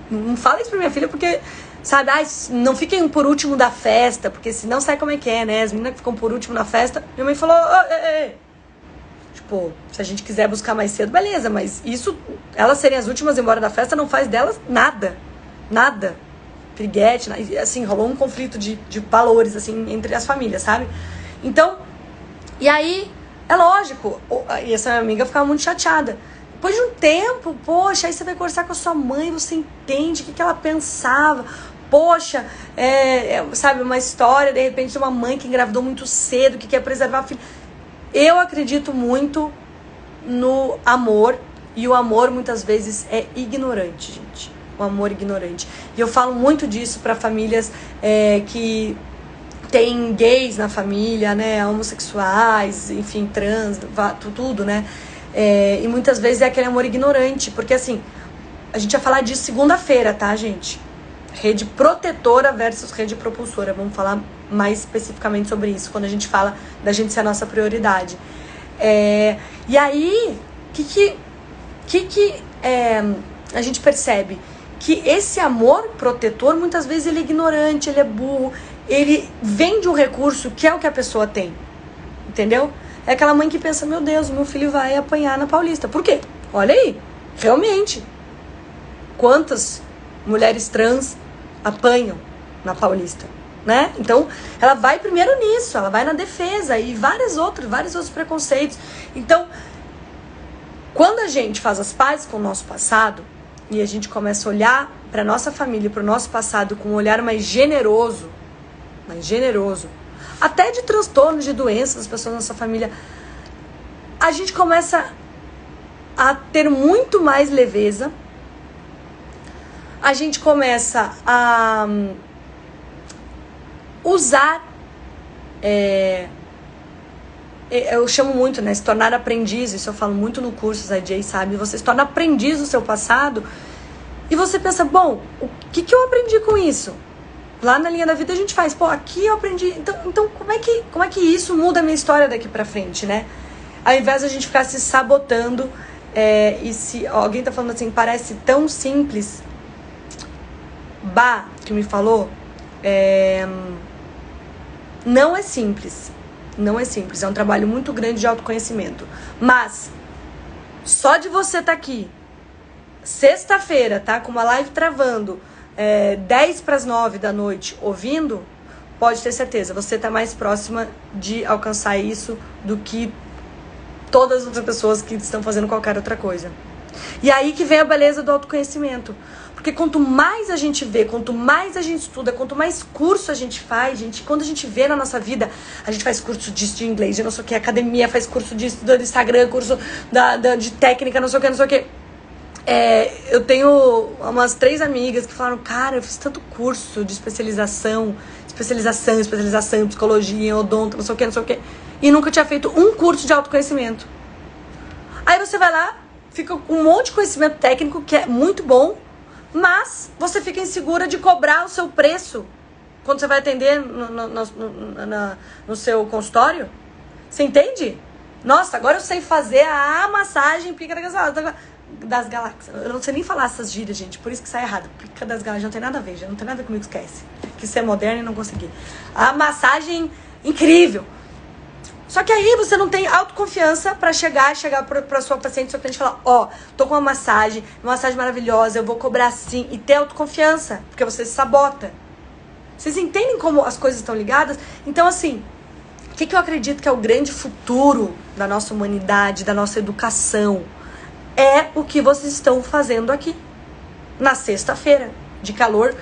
não fala isso pra minha filha porque, sabe, não fiquem por último da festa, porque senão sabe como é que é, né, as meninas que ficam por último na festa. Minha mãe falou, tipo, se a gente quiser buscar mais cedo, beleza, mas isso, elas serem as últimas embora da festa não faz delas nada, piriguete, assim, rolou um conflito de valores, assim, entre as famílias, sabe, então, e aí, é lógico, e essa minha amiga ficava muito chateada. Depois de um tempo, poxa, aí você vai conversar com a sua mãe, você entende o que ela pensava. Poxa, sabe, uma história, de repente, de uma mãe que engravidou muito cedo, que quer preservar a filha. Eu acredito muito no amor, e o amor muitas vezes é ignorante, gente. O amor ignorante. E eu falo muito disso para famílias que... tem gays na família, né, homossexuais, enfim, trans, tudo, né, e muitas vezes é aquele amor ignorante, porque assim, a gente vai falar disso segunda-feira, tá, gente? Rede protetora versus rede propulsora, vamos falar mais especificamente sobre isso, quando a gente fala da gente ser a nossa prioridade. E aí, a gente percebe? Que esse amor protetor, muitas vezes ele é ignorante, ele é burro, ele vende um recurso que é o que a pessoa tem, entendeu? É aquela mãe que pensa, meu Deus, meu filho vai apanhar na Paulista. Por quê? Olha aí, realmente, quantas mulheres trans apanham na Paulista, né? Então, ela vai primeiro nisso, ela vai na defesa e vários outros preconceitos. Então, quando a gente faz as pazes com o nosso passado e a gente começa a olhar para nossa família, para o nosso passado com um olhar mais generoso, mais generoso, até de transtornos, de doenças das pessoas da nossa família, a gente começa a ter muito mais leveza, a gente começa a usar, eu chamo muito, né, se tornar aprendiz, isso eu falo muito no curso, a Jay sabe, você se torna aprendiz do seu passado, e você pensa, bom, o que eu aprendi com isso? Lá na linha da vida a gente faz, pô, aqui eu aprendi, então como é que isso muda a minha história daqui pra frente, né? Ao invés de a gente ficar se sabotando, e se alguém tá falando assim, parece tão simples, que me falou, não é simples, é um trabalho muito grande de autoconhecimento, mas só de você tá aqui, sexta-feira, tá, com uma live travando, 10 para as 9 da noite, ouvindo, pode ter certeza, você tá mais próxima de alcançar isso do que todas as outras pessoas que estão fazendo qualquer outra coisa. E aí que vem a beleza do autoconhecimento. Porque quanto mais a gente vê, quanto mais a gente estuda, quanto mais curso a gente faz, quando a gente vê na nossa vida, a gente faz curso disso, de inglês, de não sei o que, academia, faz curso disso, do Instagram, curso de técnica, não sei o que. Eu tenho umas 3 amigas que falaram, cara, eu fiz tanto curso de especialização, psicologia, odonto, não sei o que, e nunca tinha feito um curso de autoconhecimento. Aí você vai lá, fica com um monte de conhecimento técnico que é muito bom, mas você fica insegura de cobrar o seu preço quando você vai atender no seu consultório. Você entende? Nossa, agora eu sei fazer a massagem pica das galáxias. Eu não sei nem falar essas gírias, gente, por isso que sai errado. Pica das galáxias não tem nada a ver, já não tem nada a ver comigo, esquece. Quis ser moderna e não consegui. A massagem incrível. Só que aí você não tem autoconfiança pra chegar pra sua paciente, seu cliente e falar, tô com uma massagem maravilhosa, eu vou cobrar assim, e ter autoconfiança, porque você se sabota. Vocês entendem como as coisas estão ligadas? Então, assim, o que eu acredito que é o grande futuro da nossa humanidade, da nossa educação, é o que vocês estão fazendo aqui, na sexta-feira, de calor,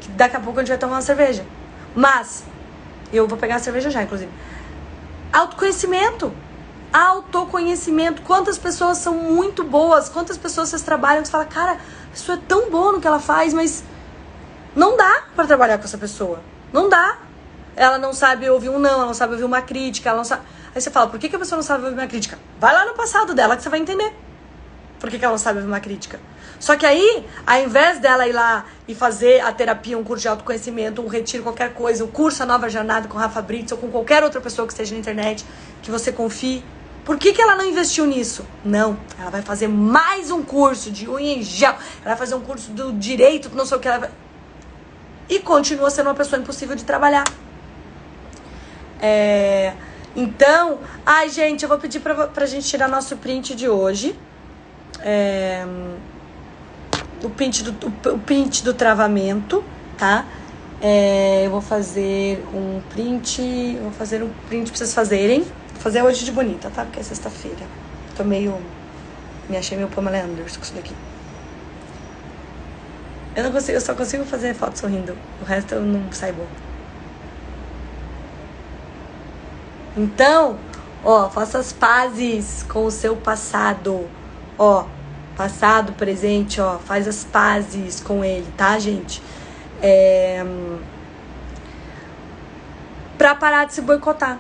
que daqui a pouco a gente vai tomar uma cerveja. Mas, eu vou pegar a cerveja já, inclusive. Autoconhecimento. Quantas pessoas são muito boas, quantas pessoas vocês trabalham, você fala, cara, a pessoa é tão boa no que ela faz, mas não dá pra trabalhar com essa pessoa. Não dá. Ela não sabe ouvir um não, ela não sabe ouvir uma crítica, ela não sabe... Aí você fala, por que a pessoa não sabe ouvir uma crítica? Vai lá no passado dela que você vai entender. Por que ela não sabe ouvir uma crítica? Só que aí, ao invés dela ir lá e fazer a terapia, um curso de autoconhecimento, um retiro, qualquer coisa, um curso, a nova jornada com Rafa Brits ou com qualquer outra pessoa que esteja na internet, que você confie, por que ela não investiu nisso? Não, ela vai fazer mais um curso de unha em gel, ela vai fazer um curso do direito, não sei o que ela vai... E continua sendo uma pessoa impossível de trabalhar. Então, gente, eu vou pedir pra gente tirar nosso print de hoje. O print do travamento, tá? Eu vou fazer um print. Pra vocês fazerem. Vou fazer hoje de bonita, tá? Porque é sexta-feira. Me achei meio Pamela Anderson com isso daqui. Eu só consigo fazer foto sorrindo. O resto eu não saio bom. Então, faça as pazes com o seu passado. Passado, presente, faz as pazes com ele, tá, gente? Pra parar de se boicotar.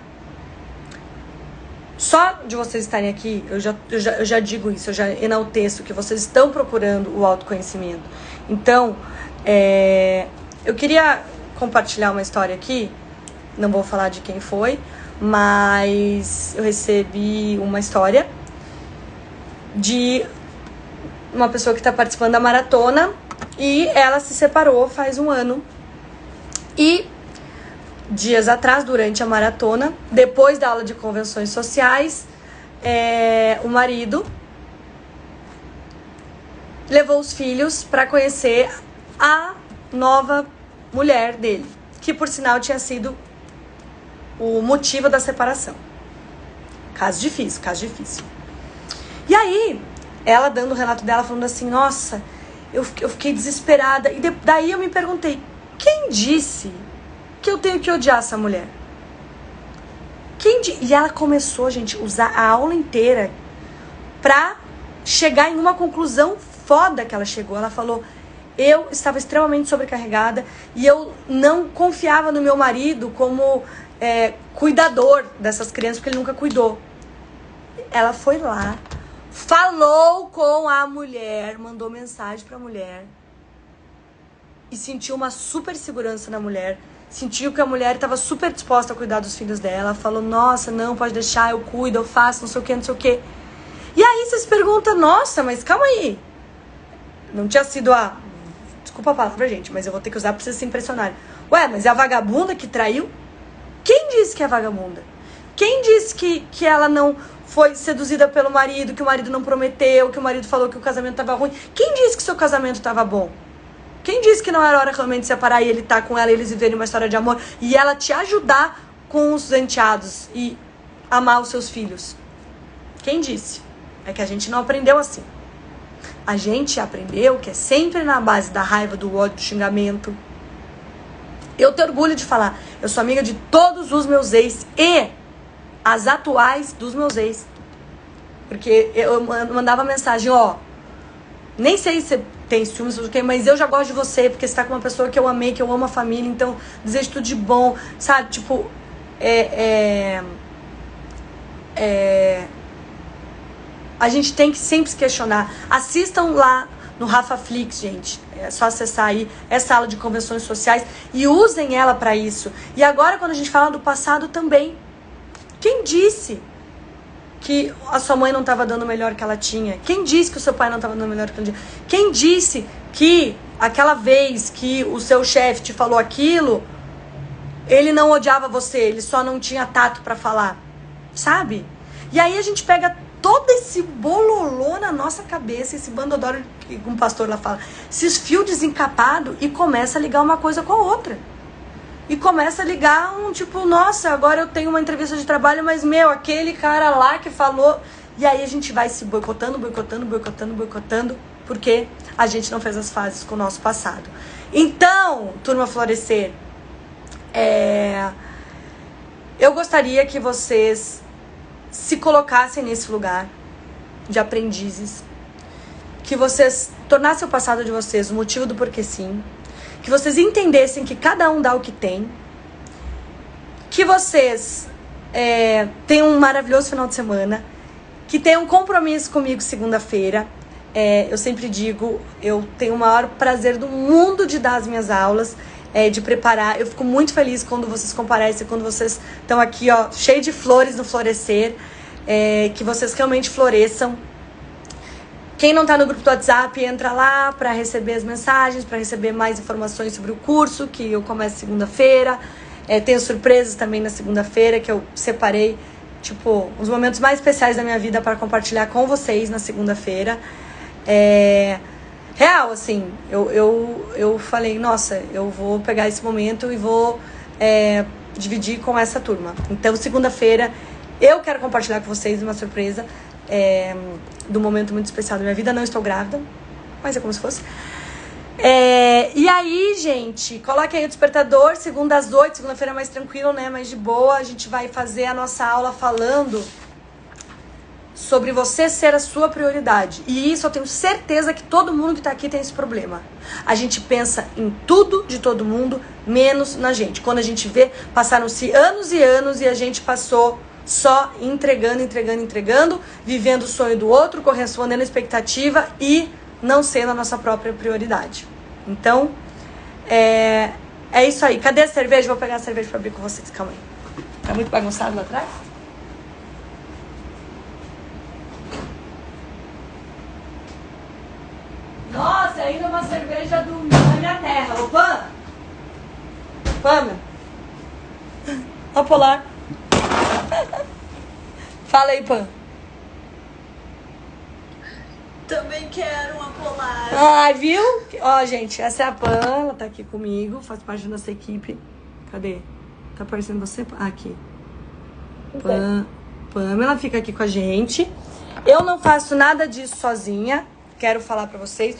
Só de vocês estarem aqui, eu já digo isso, eu já enalteço que vocês estão procurando o autoconhecimento. Então, eu queria compartilhar uma história aqui, não vou falar de quem foi, mas eu recebi uma história de uma pessoa que está participando da maratona e ela se separou faz 1 ano. E dias atrás, durante a maratona, depois da aula de convenções sociais, o marido levou os filhos para conhecer a nova mulher dele, que por sinal tinha sido o motivo da separação. Caso difícil. E aí, ela dando o relato dela, falando assim, eu fiquei desesperada. E daí eu me perguntei, quem disse que eu tenho que odiar essa mulher? E ela começou, gente, a usar a aula inteira pra chegar em uma conclusão foda que ela chegou. Ela falou, eu estava extremamente sobrecarregada e eu não confiava no meu marido como cuidador dessas crianças, porque ele nunca cuidou. Ela foi lá, falou com a mulher, mandou mensagem pra mulher e sentiu uma super segurança na mulher. Sentiu que a mulher estava super disposta a cuidar dos filhos dela. Falou, nossa, não, pode deixar, eu cuido, eu faço, não sei o que, não sei o que. E aí você se pergunta, nossa, mas calma aí. Não tinha sido a... Desculpa a palavra, gente, mas eu vou ter que usar pra vocês se impressionarem. Ué, mas é a vagabunda que traiu? Quem disse que é vagabunda? Quem disse que ela não foi seduzida pelo marido, que o marido não prometeu, que o marido falou que o casamento tava ruim? Quem disse que seu casamento tava bom? Quem disse que não era hora realmente de separar e ele tá com ela e eles viverem uma história de amor e ela te ajudar com os enteados e amar os seus filhos? Quem disse? É que a gente não aprendeu assim. A gente aprendeu que é sempre na base da raiva, do ódio, do xingamento. Eu tenho orgulho de falar. Eu sou amiga de todos os meus ex e as atuais dos meus ex. Porque eu mandava mensagem, ó, nem sei se tem ciúmes, mas eu já gosto de você, porque você tá com uma pessoa que eu amei, que eu amo a família, então desejo tudo de bom, sabe? Tipo, a gente tem que sempre se questionar. Assistam lá no Rafa Flix, gente. É só acessar aí essa aula de convenções sociais e usem ela pra isso. E agora, quando a gente fala do passado também, quem disse que a sua mãe não estava dando o melhor que ela tinha? Quem disse que o seu pai não estava dando o melhor que ele tinha? Quem disse que aquela vez que o seu chefe te falou aquilo, ele não odiava você, ele só não tinha tato pra falar? Sabe? E aí a gente pega todo esse bololô na nossa cabeça, esse bandodoro que um pastor lá fala, esses fios desencapados, e começa a ligar uma coisa com a outra. E começa a ligar um tipo, nossa, agora eu tenho uma entrevista de trabalho, mas meu, aquele cara lá que falou... E aí a gente vai se boicotando, porque a gente não fez as fases com o nosso passado. Então, turma Florescer, eu gostaria que vocês se colocassem nesse lugar de aprendizes, que vocês tornassem o passado de vocês o motivo do porquê sim, que vocês entendessem que cada um dá o que tem, que vocês tenham um maravilhoso final de semana, que tenham um compromisso comigo segunda-feira. Eu sempre digo, eu tenho o maior prazer do mundo de dar as minhas aulas, de preparar. Eu fico muito feliz quando vocês comparecem, quando vocês estão aqui, ó, cheio de flores no Florescer, que vocês realmente floresçam. Quem não tá no grupo do WhatsApp, entra lá para receber as mensagens, para receber mais informações sobre o curso, que eu começo segunda-feira. Tenho surpresas também na segunda-feira, que eu separei, tipo, os momentos mais especiais da minha vida para compartilhar com vocês na segunda-feira. Real, assim, eu falei, nossa, eu vou pegar esse momento e vou dividir com essa turma. Então, segunda-feira, eu quero compartilhar com vocês uma surpresa do momento muito especial da minha vida. Não estou grávida, mas é como se fosse. E aí, gente, coloque aí o despertador, segunda às 8, segunda-feira é mais tranquilo, né, mais de boa. A gente vai fazer a nossa aula falando sobre você ser a sua prioridade. E isso eu tenho certeza que todo mundo que tá aqui tem esse problema. A gente pensa em tudo de todo mundo, menos na gente. Quando a gente vê, passaram-se anos e anos e a gente passou só entregando, vivendo o sonho do outro, correspondendo à expectativa e não sendo a nossa própria prioridade. Então, é isso aí. Cadê a cerveja? Vou pegar a cerveja pra abrir com vocês. Calma aí. Tá muito bagunçado lá atrás? Nossa, ainda uma cerveja da minha terra. Ô, Pam! Pam! Ó, Polar. Fala aí, Pam. Também quero uma Polar. Ai, viu? Ó, gente, essa é a Pam. Ela tá aqui comigo, faz parte da nossa equipe. Cadê? Tá aparecendo você? Aqui. Pamela fica aqui com a gente. Eu não faço nada disso sozinha. Quero falar pra vocês.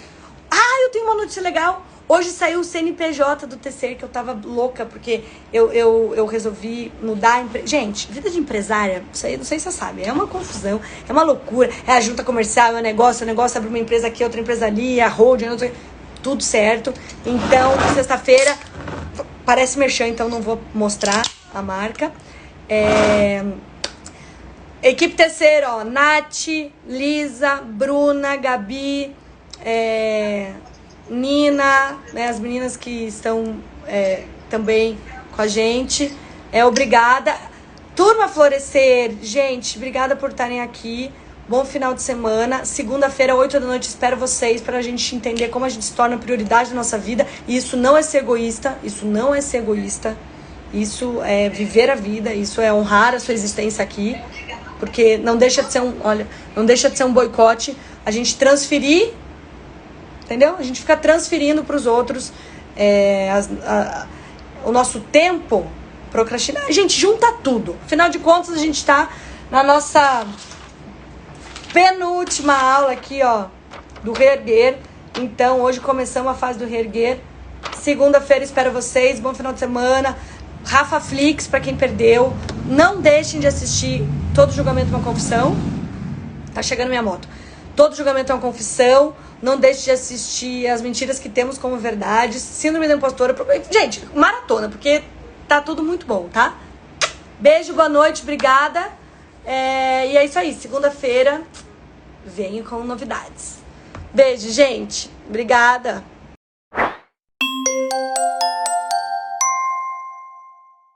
Ah, eu tenho uma notícia legal. Hoje saiu o CNPJ do TC, que eu tava louca, porque eu resolvi mudar. Gente, vida de empresária, isso aí, não sei se você sabe, é uma confusão, é uma loucura. É a junta comercial, é o negócio abre uma empresa aqui, outra empresa ali, a holding, não sei, tudo certo. Então, sexta-feira, parece merchan, então não vou mostrar a marca. Equipe terceira, ó, Nath, Lisa, Bruna, Gabi, Nina, né, as meninas que estão também com a gente. Obrigada. Turma Florescer, gente, obrigada por estarem aqui. Bom final de semana. Segunda-feira, 8 da noite, espero vocês para a gente entender como a gente se torna prioridade da nossa vida. E isso não é ser egoísta, isso não é ser egoísta. Isso é viver a vida, isso é honrar a sua existência aqui. Porque não deixa de ser não deixa de ser um boicote. A gente transferir, entendeu? A gente fica transferindo para os outros o nosso tempo, procrastinar. A gente junta tudo. Afinal de contas, a gente está na nossa penúltima aula aqui, ó, do reerguer. Então, hoje começamos a fase do reerguer. Segunda-feira, espero vocês. Bom final de semana. Rafa Flix, para quem perdeu. Não deixem de assistir Todo Julgamento é uma Confissão. Tá chegando minha moto. Todo Julgamento é uma Confissão. Não deixe de assistir As Mentiras que Temos como Verdades. Síndrome da Impostora. Gente, maratona, porque tá tudo muito bom, tá? Beijo, boa noite, obrigada. E é isso aí. Segunda-feira, venho com novidades. Beijo, gente. Obrigada.